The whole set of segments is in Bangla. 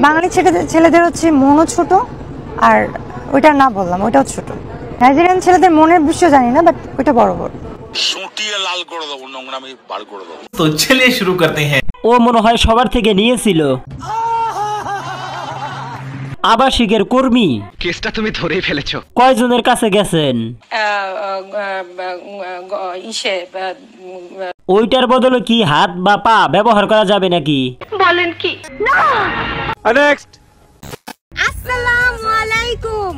বাঙালি ছেলেদের হচ্ছে মনও ছোট, আর ওইটা না বললাম ওইটাও ছোট। নাইজেরিয়ান ছেলেদের মনের বিষয় জানি না, বাট ওইটা বড় বড়। সুটিয়ে লাল করে দেবো, নোংরামি বার করে দেবো। তো চলিয়ে শুরু করতে হ্যাঁ। ও মনে হয় সবার থেকে নিয়েছিল। আবাসিকের কর্মী কেসটা তুমি ধরেই ফেলেছো। কয়জনের কাছে গেছেন? ওইটার বদলে কি হাত বা পা ব্যবহার করা যাবে নাকি? বলেন কি? নেক্সট।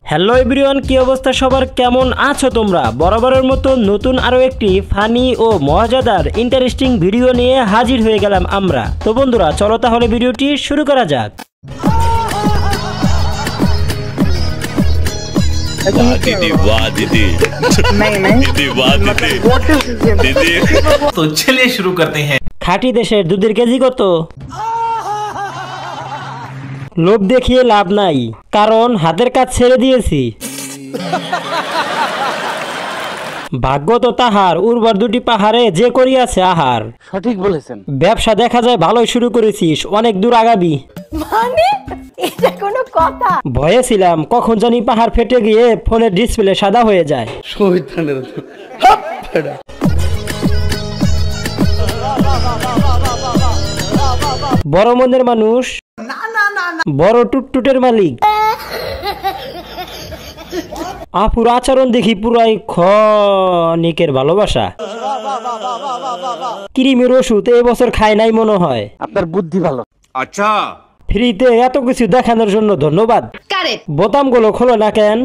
হ্যালো এভরিওয়ান, কি অবস্থা সবার, কেমন আছো তোমরা? বরাবরের মতো নতুন আরো একটি ফানি ও মজাদার ইন্টারেস্টিং ভিডিও নিয়ে হাজির হয়ে গেলাম আমরা। তো বন্ধুরা চলো তাহলে ভিডিওটি শুরু করা যাক। তো চলিয়ে শুরু করতে হ্যাঁ। খাঁটি দেশের দুধের কেজি কত? লোভ দেখিয়ে লাভ নাই, কারণ হাতের কাজ ছেড়ে দিয়েছি। ভাগ্য তো তাহার উর্বর দুটি পাহাড়ে যে করিয়াছে আহার। সঠিক বলেছেন। ব্যবসা দেখা যায় ভালোই শুরু করেছিস, অনেক দূর আগাবি। মানে এটা কোনো কথা? ভয়ে ছিলাম কখন জানি পাহাড় ফেটে গিয়ে ফোনের ডিসপ্লে সাদা হয়ে যায়। বড় মনের মানুষ, বড় টুটটুটের মালিক। আপুর আচরণ দেখি পুরাই ক্ষণিকের ভালোবাসা। ক্রিমের ওষুধ এবছর খায় নাই মনে হয়। আপনার বুদ্ধি ভালো। আচ্ছা, ফ্রিতে এত কিছু দেখানোর জন্য ধন্যবাদ। বোতামগুলো খোলো না কেন?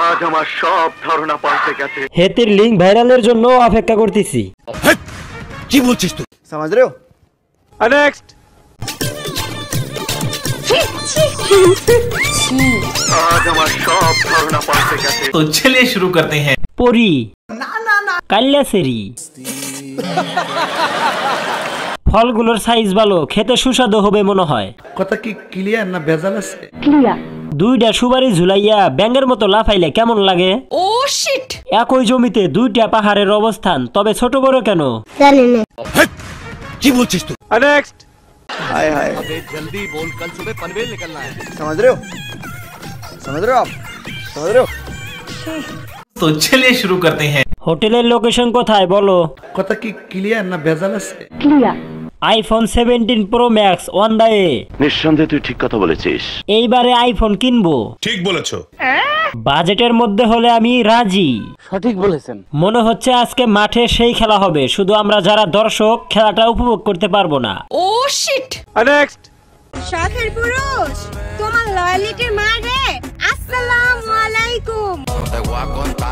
আজ আমার সব ধারণা পাল্টে গেছে। হেতির লিঙ্ক ভাইরালের জন্য অপেক্ষা করতেছি। কি বলছিস তুই? समझ रहे हो? নেক্সট। আজ আমার সব ধারণা পাল্টে গেছে। তো চলিয়ে শুরু করতে হ্যাঁ। পরি কাল্যাসেরি। ফলগুলোর সাইজ ভালো, খেতে সুস্বাদু হবে মনে হয়। কথা কি ক্লিয়ার না ভেজাল আছে? দুইটা সুপারি ঝুলাইয়া ব্যাঙের মতো লাফাইলে কেমন লাগে? ও শিট! একই জমিতে দুইটা পাহাড়ের অবস্থান, তবে ছোট বড় কেন? কি বলছিস তুই? নেক্সট। हाय हाय জলদি বল, কাল সুবহ পনভেল নিকলনা है। समझ रहे हो? समझ रहे हो आप? समझ रहे हो? তো চলিয়ে শুরু করতে হ্যাঁ। হোটেলের লোকেশন কোথায় বলো? কথা কি ক্লিয়ার না ভেজাল আছে? IPhone 17 pro max on the way. নিঃসন্দেহে তুই ঠিক কথা বলেছিস। এইবারে আইফোন কিনবো। ঠিক বলেছো। বাজেটের মধ্যে হলে আমি রাজি। সঠিক বলেছেন। মনে হচ্ছে আজকে মাঠে সেই খেলা হবে, শুধু আমরা যারা দর্শক খেলাটা উপভোগ করতে পারবো না। ও শিট! নেক্সট। শখের পুরুষ, তোমার লয়ালিটির মানে আসসালামু আলাইকুম।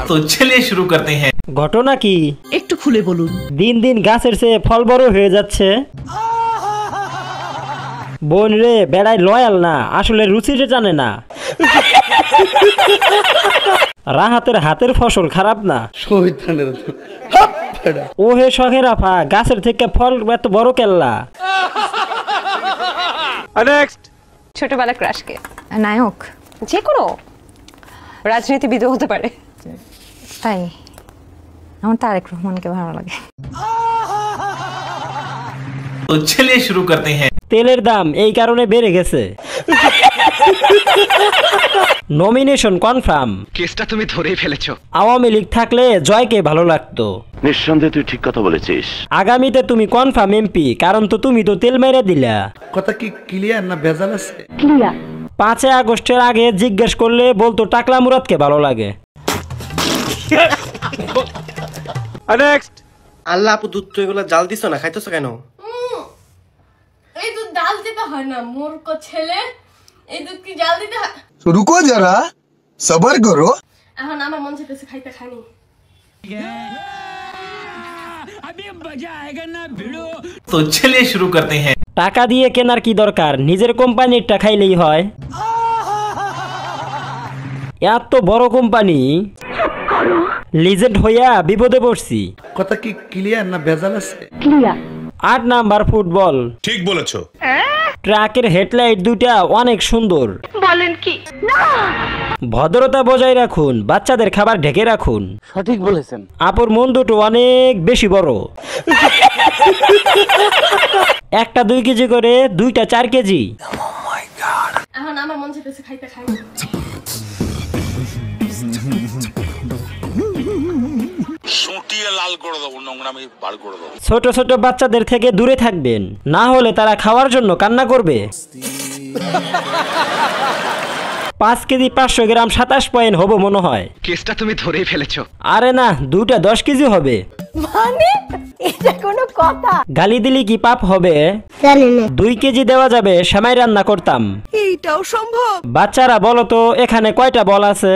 তো চলিয়ে শুরু করতে হ্যাঁ। ঘটনা কি? একটু খুলে বলুন। দিন দিন গাছের চেয়ে ফল বড় হয়ে যাচ্ছে। বোন রে, বেড়াই লয়াল না, আসলে রুচিটা জানে না। রাহাতের হাতের ফসল খারাপ না। ও হে শখের আফা, গাছের থেকে ফল এত বড় কেল্লা। নেক্সট। ছোটবেলা ক্রাশকে নায়ক যে কোনো রাজনীতিবিদও হতে পারে। তাই আমার তারেক রহমানকে ভালো লাগে। তো চলিয়ে শুরু করতে হ্যাঁ। তেলের দাম এই কারণে বেড়ে গেছে। Nomination confirm. কেসটা তুমি ধরেই ফেলেছো। আওয়ামী লীগ থাকলে জয়কে ভালো লাগতো। নিঃসন্দেহে তুই ঠিক কথা বলেছিস। আগামীতে তুমি কনফার্ম এমপি, কারণ তুমি তো তেল মেরে দিলা। কথা কি ক্লিয়ার না ভেজাল আছে? 5 আগস্টের আগে জিজ্ঞেস করলে বলতো টাকলা মুরাদকে ভালো লাগে। নেক্সট। আল্লাহ আপু, দুধ তো এগুলো জাল দিছো না, খাইতেছো কেন? এই দুধ জাল দিতে হয় না মূর্খ ছেলে, এই দুধ কি জাল দিতে হয়? रुको जरा सबर करो। এখন আমার মন চাইতেছে খাইতে খানি। তো চলিয়ে শুরু করতে হ্যাঁ। টাকা দিয়ে কেনার কি দরকার, নিজের কোম্পানিরটা খাইলেই হয়। এত বড় কোম্পানি, লিজেন্ড হইয়া বিপদে পড়ছি। কথা কি ক্লিয়ার না ভেজাল আছে? 8 নাম্বার ফুটবল। ঠিক বলেছো। ট্রাকের হেডলাইট দুইটা অনেক সুন্দর। বলেন কি? ভদ্রতা বজায় রাখুন, বাচ্চাদের খাবার ঢেকে রাখুন। সঠিক বলেছেন। আপুর মন দুটো অনেক বেশি বড়। একটা 2 কেজি করে, দুইটা 4 কেজি। না মন চাইতেছে খাইতে খাই ছোট ছোট বাচ্চাদের থেকে দূরে থাকবেন, না হলে তারা খাওয়ার জন্য কান্না করবে। 5 কেজি 500 গ্রাম 27 পয়েন্ট হবো মনে হয়। কেসটা তুমি ধরেই ফেলেছো। আরে না, দুইটা 10 কেজি হবে। মানে এটা কোনো কথা? গালি দিলি কি পাপ হবে? 2 কেজি দেওয়া যাবে, সেমাই রান্না করতাম। এইটাও সম্ভব? বাচ্চারা বলো তো এখানে কয়টা বল আছে?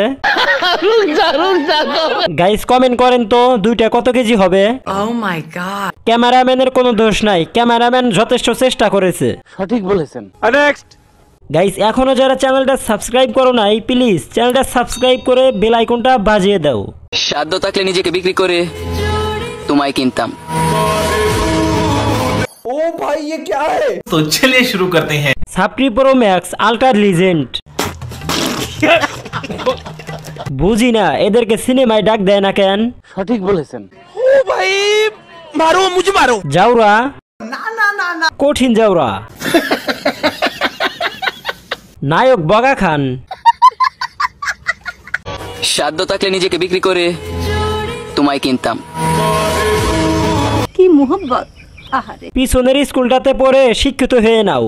গাইস কমেন্ট করেন তো দুইটা কত কেজি হবে? ও মাই গড। ক্যামেরাম্যানের কোনো দোষ নাই, ক্যামেরাম্যান যথেষ্ট চেষ্টা করেছে। সঠিক বলেছেন। নেক্সট। গাইস এখনো যারা চ্যানেলটা সাবস্ক্রাইব করো নাই, প্লিজ চ্যানেলটা সাবস্ক্রাইব করে বেল আইকনটা বাজিয়ে দাও। সাধ্য থাকলে নিজেকে বিক্রি করে তোমায় কিনতাম। ও ভাই ये क्या है? तो चलिए शुरू करते हैं। সাপ্রি প্রো ম্যাক্স আল্ট্রা লিজেন্ড। বুঝি না এদেরকে সিনেমায় ডাক দেয় না কেন? সঠিক বলেছেন। ও ভাই মারো মুঝে মারো। জাউরা না না না না, কঠিন জাউরা। নায়ক বগা খান। সাধ্য থাকলে নিজেকে বিক্রি করে তোমায় কিনতাম। কি মোহব্বত। আহারে পিছনের স্কুলটাতে পড়ে শিক্ষিত হয়ে নাও।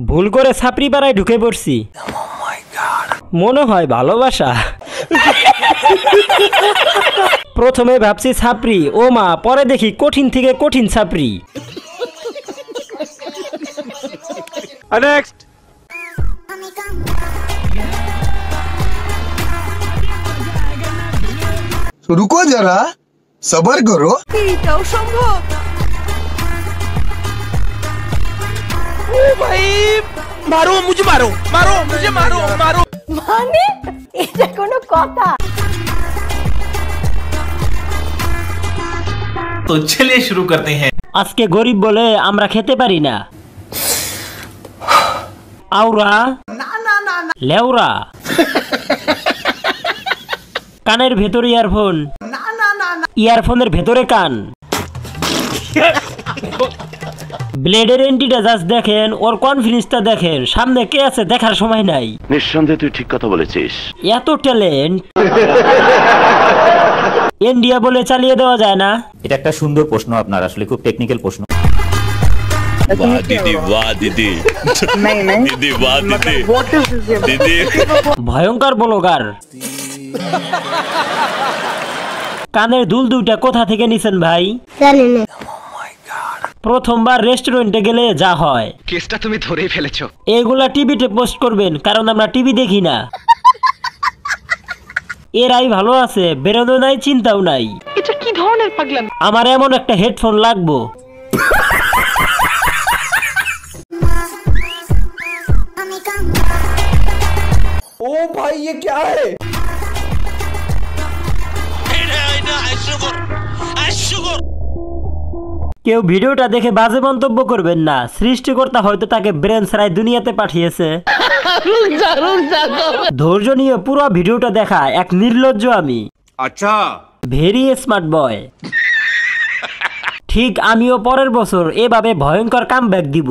ভুল করে ছাপড়ি পাড়ায় ঢুকে পড়ছি। মনে হয় ভালোবাসা। প্রথমে ভাবছি ছাপড়ি, ও মা, পরে দেখি কঠিন থেকে কঠিন ছাপড়ি। নেক্সট। रुको जरा सबर करो। এইটাও সম্ভব? ও ভাই মারো মুঝে মারো মারো মুঝে মারো মারো। মানে এটা কোনো কথা? तो चलिए शुरू करते हैं। আজকে গরিব বলে আমরা খেতে পারি না। আউরা না না না লেউরা। কানের ভেতরে ইয়ারফোন না না না, ইয়ারফোনের ভেতরে কান। ব্লেডের এন্টিটা জাস্ট দেখেন, ওর কনফিডেন্সটা দেখেন, সামনে কে আছে দেখার সময় নাই। নিঃসন্দেহে তুই ঠিক কথা বলেছিস। এত ট্যালেন্ট ইন্ডিয়া বলে চালিয়ে দেওয়া যায় না? এটা একটা সুন্দর প্রশ্ন আপনার, আসলে খুব টেকনিক্যাল প্রশ্ন। वाह दीदी वाह दीदी दीदी वाह दीदी दीदी। ভয়ঙ্কর ব্লগার। কানের দুল দুইটা কোথা থেকে নিছেন ভাই? প্রথমবার রেস্টুরেন্টে গেলে যা হয়। কেসটা তুমি ধরেই ফেলেছো। এগুলা টিভিতে পোস্ট করবেন, কারণ আমরা টিভি দেখি না। এরাই ভালো আছে, বেরোনো নাই, চিন্তাও নাই। এটা কি ধরনের পাগলামি? আমার এমন একটা হেডফোন লাগবো। ओ भाई ये क्या है? কেউ ভিডিওটা দেখে বাজে মন্তব্য করবেন না, সৃষ্টিকর্তা হয়তো তাকে ব্রেন ছাড়াই দুনিয়াতে পাঠিয়েছে। ধৈর্য নিয়ে পুরো ভিডিওটা দেখা এক নির্লজ্জ আমি। अच्छा ভেরি স্মার্ট বয়। ঠিক আমিও পরের বছর এভাবে ভয়ঙ্কর কামব্যাক দিব।